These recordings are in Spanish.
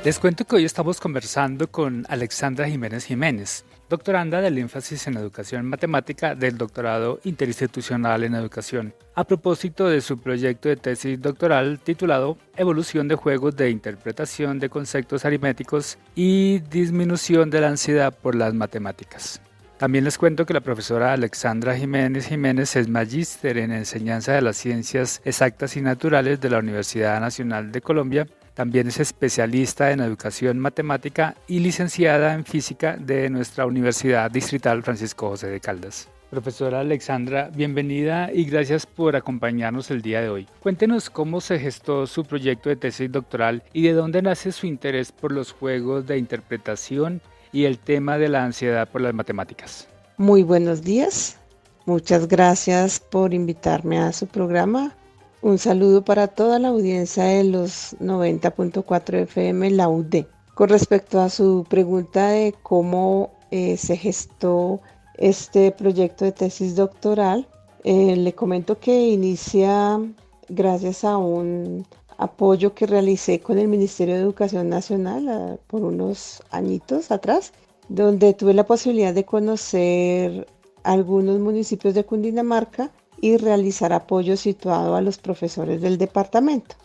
Les cuento que hoy estamos conversando con Alexandra Jiménez Jiménez, doctoranda del énfasis en educación matemática del doctorado interinstitucional en educación, a propósito de su proyecto de tesis doctoral titulado Evolución de juegos de interpretación de conceptos aritméticos y disminución de la ansiedad por las matemáticas. También les cuento que la profesora Alexandra Jiménez Jiménez es magíster en enseñanza de las ciencias exactas y naturales de la Universidad Nacional de Colombia. También es especialista en educación matemática y licenciada en física de nuestra Universidad Distrital Francisco José de Caldas. Profesora Alexandra, bienvenida y gracias por acompañarnos el día de hoy. Cuéntenos cómo se gestó su proyecto de tesis doctoral y de dónde nace su interés por los juegos de interpretación y el tema de la ansiedad por las matemáticas. Muy buenos días. Muchas gracias por invitarme a su programa. Un saludo para toda la audiencia de los 90.4 FM, la UD. Con respecto a su pregunta de cómo se gestó este proyecto de tesis doctoral, le comento que inicia gracias a un apoyo que realicé con el Ministerio de Educación Nacional por unos añitos atrás, donde tuve la posibilidad de conocer algunos municipios de Cundinamarca y realizar apoyo situado a los profesores del departamento.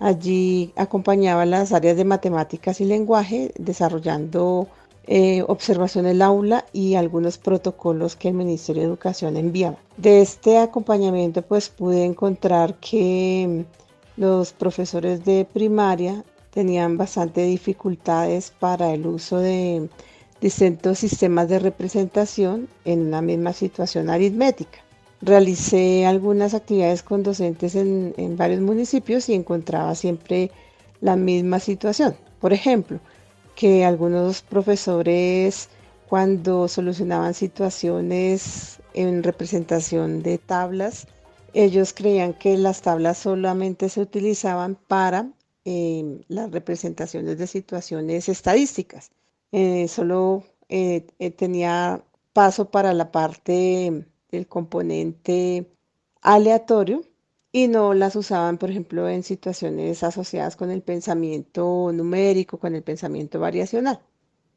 Allí acompañaba las áreas de matemáticas y lenguaje, desarrollando observación del aula y algunos protocolos que el Ministerio de Educación enviaba. De este acompañamiento pues pude encontrar que los profesores de primaria tenían bastante dificultades para el uso de distintos sistemas de representación en una misma situación aritmética. Realicé algunas actividades con docentes en varios municipios y encontraba siempre la misma situación. Por ejemplo, que algunos profesores cuando solucionaban situaciones en representación de tablas, ellos creían que las tablas solamente se utilizaban para las representaciones de situaciones estadísticas. Solo tenía paso para la parte del componente aleatorio y no las usaban, por ejemplo, en situaciones asociadas con el pensamiento numérico, con el pensamiento variacional.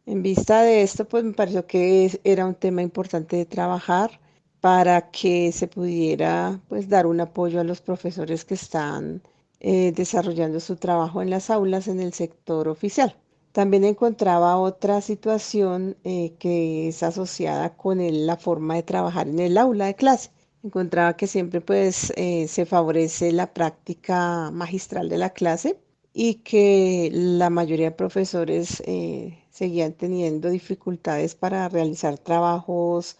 En vista de esto, pues me pareció que era un tema importante de trabajar para que se pudiera pues dar un apoyo a los profesores que están desarrollando su trabajo en las aulas en el sector oficial. También encontraba otra situación que es asociada con la forma de trabajar en el aula de clase. Encontraba que siempre pues se favorece la práctica magistral de la clase y que la mayoría de profesores seguían teniendo dificultades para realizar trabajos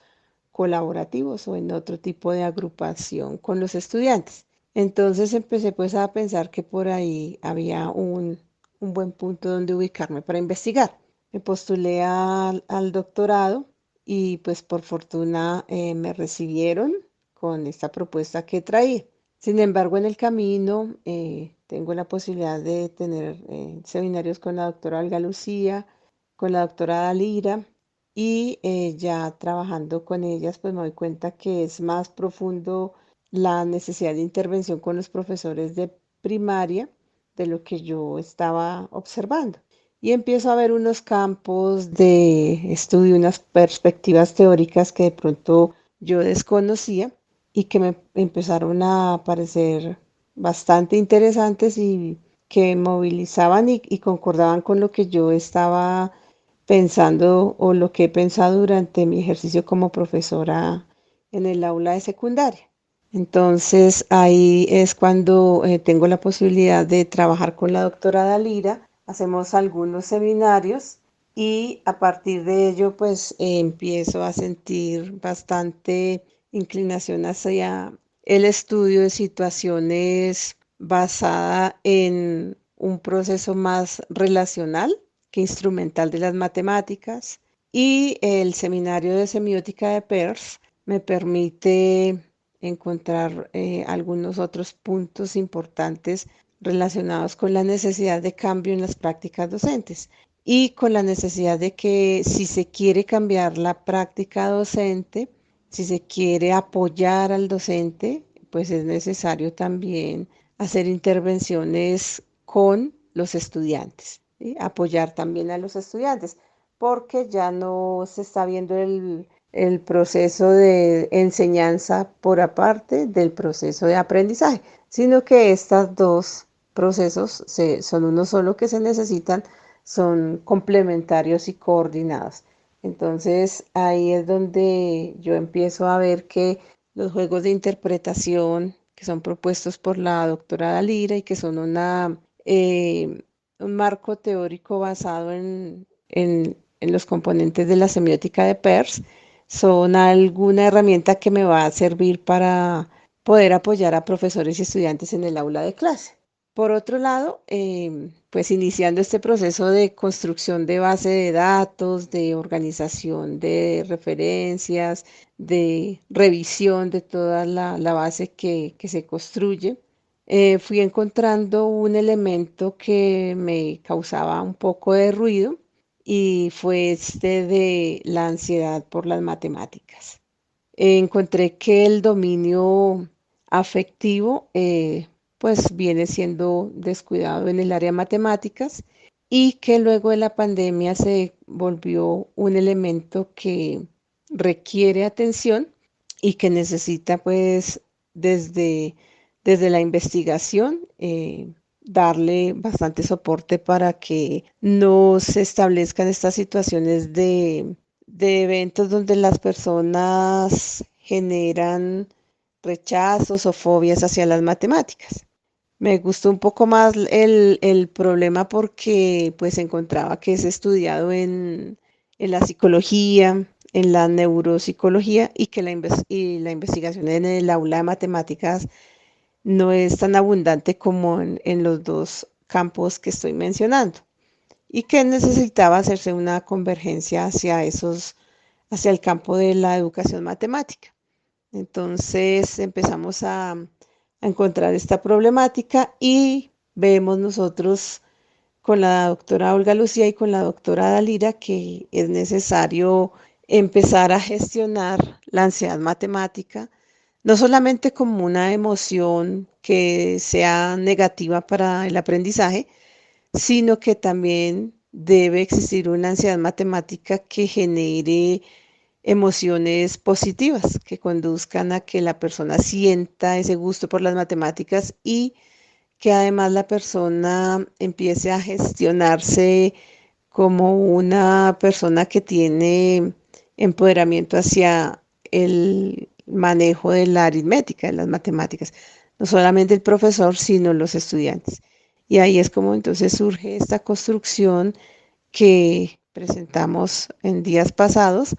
colaborativos o en otro tipo de agrupación con los estudiantes. Entonces empecé pues a pensar que por ahí había un buen punto donde ubicarme para investigar. Me postulé al doctorado y pues por fortuna me recibieron con esta propuesta que traía. Sin embargo, en el camino tengo la posibilidad de tener seminarios con la doctora Olga Lucía, con la doctora Dalira y ya trabajando con ellas pues me doy cuenta que es más profundo la necesidad de intervención con los profesores de primaria de lo que yo estaba observando. Y empiezo a ver unos campos de estudio, unas perspectivas teóricas que de pronto yo desconocía y que me empezaron a parecer bastante interesantes y que movilizaban y concordaban con lo que yo estaba pensando o lo que he pensado durante mi ejercicio como profesora en el aula de secundaria. Entonces ahí es cuando tengo la posibilidad de trabajar con la doctora Dalira, hacemos algunos seminarios y a partir de ello pues empiezo a sentir bastante inclinación hacia el estudio de situaciones basada en un proceso más relacional que instrumental de las matemáticas y el seminario de semiótica de Peirce me permite encontrar algunos otros puntos importantes relacionados con la necesidad de cambio en las prácticas docentes y con la necesidad de que si se quiere cambiar la práctica docente, si se quiere apoyar al docente, pues es necesario también hacer intervenciones con los estudiantes. ¿sí? Apoyar también a los estudiantes, porque ya no se está viendo el proceso de enseñanza por aparte del proceso de aprendizaje, sino que estos dos procesos son uno solo que se necesitan, son complementarios y coordinados. Entonces ahí es donde yo empiezo a ver que los juegos de interpretación que son propuestos por la doctora Dalira y que son un marco teórico basado en los componentes de la semiótica de Peirce, son alguna herramienta que me va a servir para poder apoyar a profesores y estudiantes en el aula de clase. Por otro lado, pues iniciando este proceso de construcción de base de datos, de organización de referencias, de revisión de toda la base que se construye, fui encontrando un elemento que me causaba un poco de ruido y fue este de la ansiedad por las matemáticas. Encontré que el dominio afectivo pues viene siendo descuidado en el área de matemáticas y que luego de la pandemia se volvió un elemento que requiere atención y que necesita pues desde, desde la investigación darle bastante soporte para que no se establezcan estas situaciones de eventos donde las personas generan rechazos o fobias hacia las matemáticas. Me gustó un poco más el problema porque pues encontraba que es estudiado en la psicología, en la neuropsicología y que la investigación en el aula de matemáticas no es tan abundante como en los dos campos que estoy mencionando y que necesitaba hacerse una convergencia hacia el campo de la educación matemática. Entonces empezamos a encontrar esta problemática y vemos nosotros con la doctora Olga Lucía y con la doctora Dalira que es necesario empezar a gestionar la ansiedad matemática, no solamente como una emoción que sea negativa para el aprendizaje, sino que también debe existir una ansiedad matemática que genere emociones positivas, que conduzcan a que la persona sienta ese gusto por las matemáticas y que además la persona empiece a gestionarse como una persona que tiene empoderamiento hacia el manejo de la aritmética, de las matemáticas, no solamente el profesor, sino los estudiantes. Y ahí es como entonces surge esta construcción que presentamos en días pasados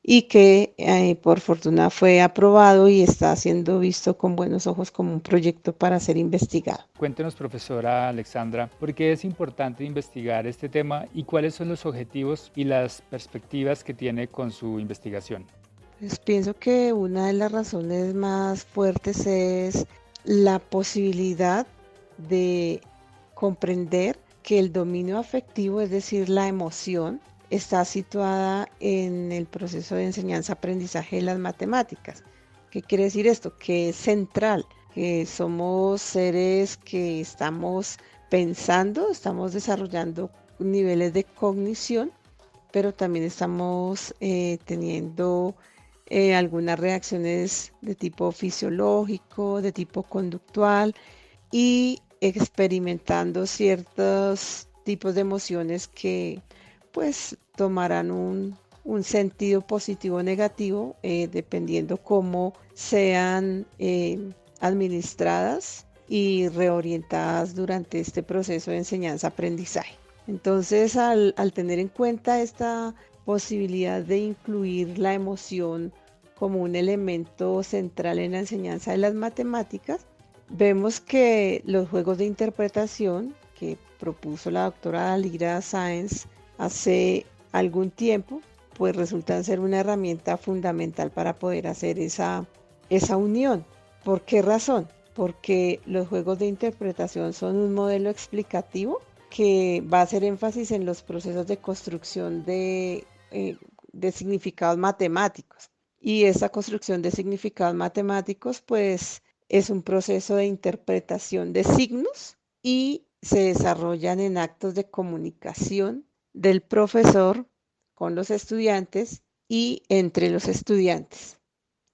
y que por fortuna fue aprobado y está siendo visto con buenos ojos como un proyecto para ser investigado. Cuéntenos, profesora Alexandra, ¿por qué es importante investigar este tema y cuáles son los objetivos y las perspectivas que tiene con su investigación? Pues pienso que una de las razones más fuertes es la posibilidad de comprender que el dominio afectivo, es decir, la emoción, está situada en el proceso de enseñanza-aprendizaje de las matemáticas. ¿Qué quiere decir esto? Que es central, que somos seres que estamos pensando, estamos desarrollando niveles de cognición, pero también estamos teniendo algunas reacciones de tipo fisiológico, de tipo conductual y experimentando ciertos tipos de emociones que pues tomarán un sentido positivo o negativo dependiendo cómo sean administradas y reorientadas durante este proceso de enseñanza-aprendizaje. Entonces, al tener en cuenta esta posibilidad de incluir la emoción como un elemento central en la enseñanza de las matemáticas, vemos que los juegos de interpretación que propuso la doctora Dalira Sáenz hace algún tiempo, pues resultan ser una herramienta fundamental para poder hacer esa unión. ¿Por qué razón? Porque los juegos de interpretación son un modelo explicativo que va a hacer énfasis en los procesos de construcción de significados matemáticos. Y esa construcción de significados matemáticos, pues, es un proceso de interpretación de signos y se desarrollan en actos de comunicación del profesor con los estudiantes y entre los estudiantes.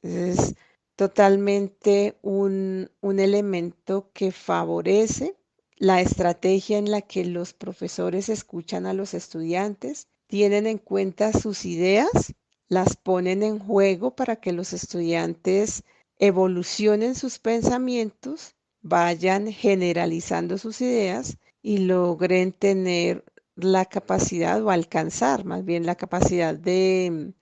Es totalmente un elemento que favorece la estrategia en la que los profesores escuchan a los estudiantes, tienen en cuenta sus ideas, las ponen en juego para que los estudiantes evolucionen sus pensamientos, vayan generalizando sus ideas y logren tener la capacidad o alcanzar más bien la capacidad de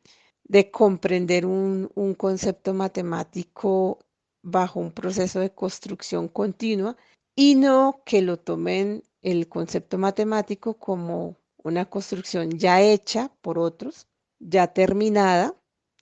comprender un concepto matemático bajo un proceso de construcción continua y no que lo tomen el concepto matemático como una construcción ya hecha por otros, ya terminada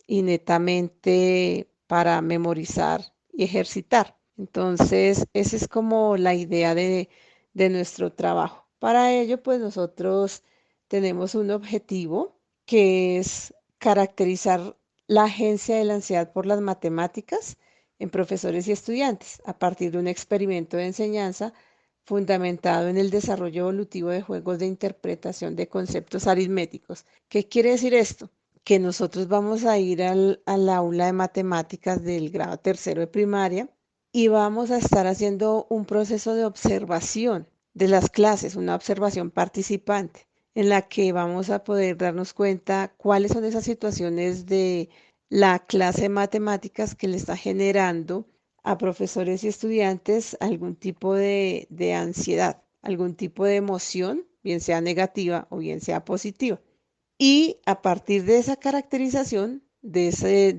y netamente para memorizar y ejercitar. Entonces, esa es como la idea de nuestro trabajo. Para ello, pues nosotros tenemos un objetivo que es caracterizar la agencia de la ansiedad por las matemáticas en profesores y estudiantes a partir de un experimento de enseñanza fundamentado en el desarrollo evolutivo de juegos de interpretación de conceptos aritméticos. ¿Qué quiere decir esto? Que nosotros vamos a ir al aula de matemáticas del grado tercero de primaria y vamos a estar haciendo un proceso de observación de las clases, una observación participante en la que vamos a poder darnos cuenta cuáles son esas situaciones de la clase de matemáticas que le está generando a profesores y estudiantes algún tipo de ansiedad, algún tipo de emoción, bien sea negativa o bien sea positiva. Y a partir de esa caracterización, de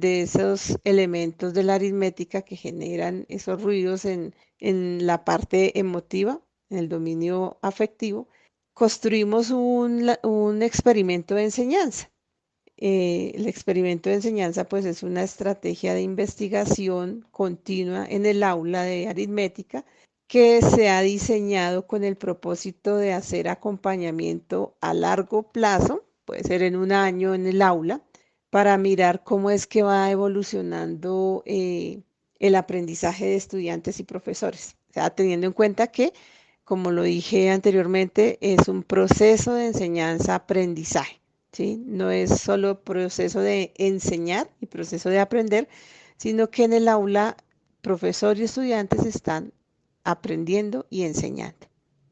esos elementos de la aritmética que generan esos ruidos en la parte emotiva, en el dominio afectivo, construimos un experimento de enseñanza. El experimento de enseñanza pues es una estrategia de investigación continua en el aula de aritmética que se ha diseñado con el propósito de hacer acompañamiento a largo plazo, puede ser en un año en el aula, para mirar cómo es que va evolucionando el aprendizaje de estudiantes y profesores. O sea, teniendo en cuenta que, como lo dije anteriormente, es un proceso de enseñanza-aprendizaje. ¿Sí? No es solo proceso de enseñar y proceso de aprender, sino que en el aula profesor y estudiantes están aprendiendo y enseñando.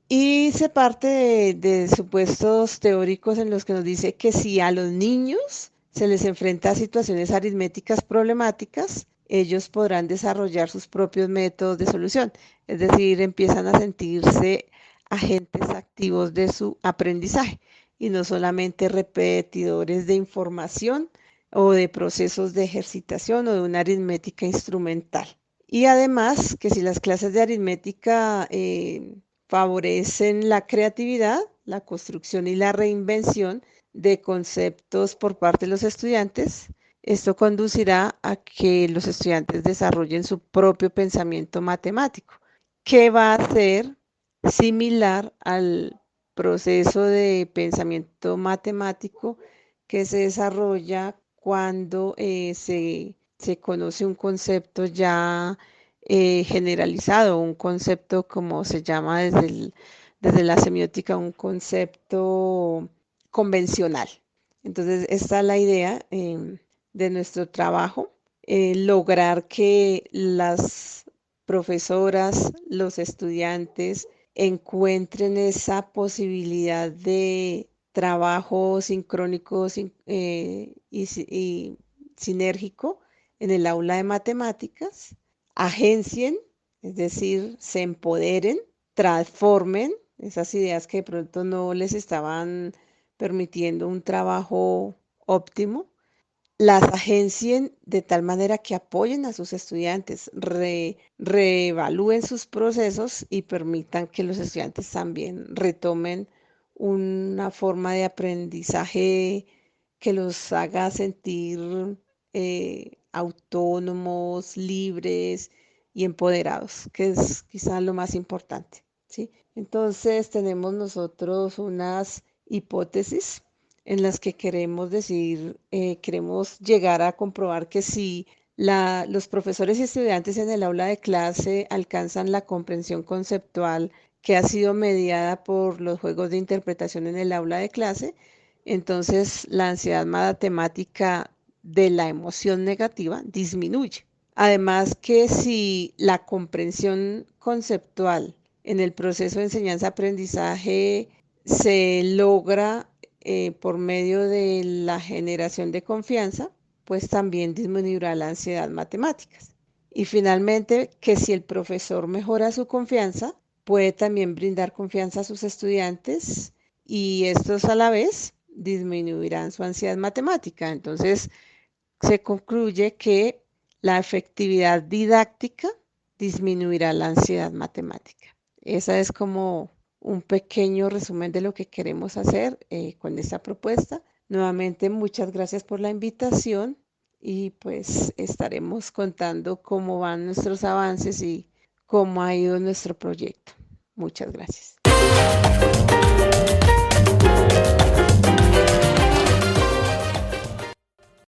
Y se parte de supuestos teóricos en los que nos dice que si a los niños se les enfrenta a situaciones aritméticas problemáticas, ellos podrán desarrollar sus propios métodos de solución. Es decir, empiezan a sentirse agentes activos de su aprendizaje y no solamente repetidores de información o de procesos de ejercitación o de una aritmética instrumental. Y además que si las clases de aritmética favorecen la creatividad, la construcción y la reinvención de conceptos por parte de los estudiantes, esto conducirá a que los estudiantes desarrollen su propio pensamiento matemático, que va a ser similar al proceso de pensamiento matemático que se desarrolla cuando se conoce un concepto ya generalizado, un concepto como se llama desde la semiótica, un concepto convencional. Entonces, esta es la idea de nuestro trabajo, lograr que las profesoras, los estudiantes encuentren esa posibilidad de trabajo sincrónico y sinérgico en el aula de matemáticas, agencien, es decir, se empoderen, transformen esas ideas que de pronto no les estaban permitiendo un trabajo óptimo, las agencien de tal manera que apoyen a sus estudiantes, reevalúen sus procesos y permitan que los estudiantes también retomen una forma de aprendizaje que los haga sentir autónomos, libres y empoderados, que es quizás lo más importante, ¿sí? Entonces tenemos nosotros unas hipótesis en las que queremos decir, queremos llegar a comprobar que si los profesores y estudiantes en el aula de clase alcanzan la comprensión conceptual que ha sido mediada por los juegos de interpretación en el aula de clase. Entonces, la ansiedad matemática de la emoción negativa disminuye. Además que si la comprensión conceptual en el proceso de enseñanza-aprendizaje se logra por medio de la generación de confianza, pues también disminuirá la ansiedad matemática. Y finalmente, que si el profesor mejora su confianza, puede también brindar confianza a sus estudiantes y estos a la vez disminuirán su ansiedad matemática. Entonces, se concluye que la efectividad didáctica disminuirá la ansiedad matemática. Esa es como un pequeño resumen de lo que queremos hacer con esta propuesta. Nuevamente, muchas gracias por la invitación y pues estaremos contando cómo van nuestros avances y cómo ha ido nuestro proyecto. Muchas gracias.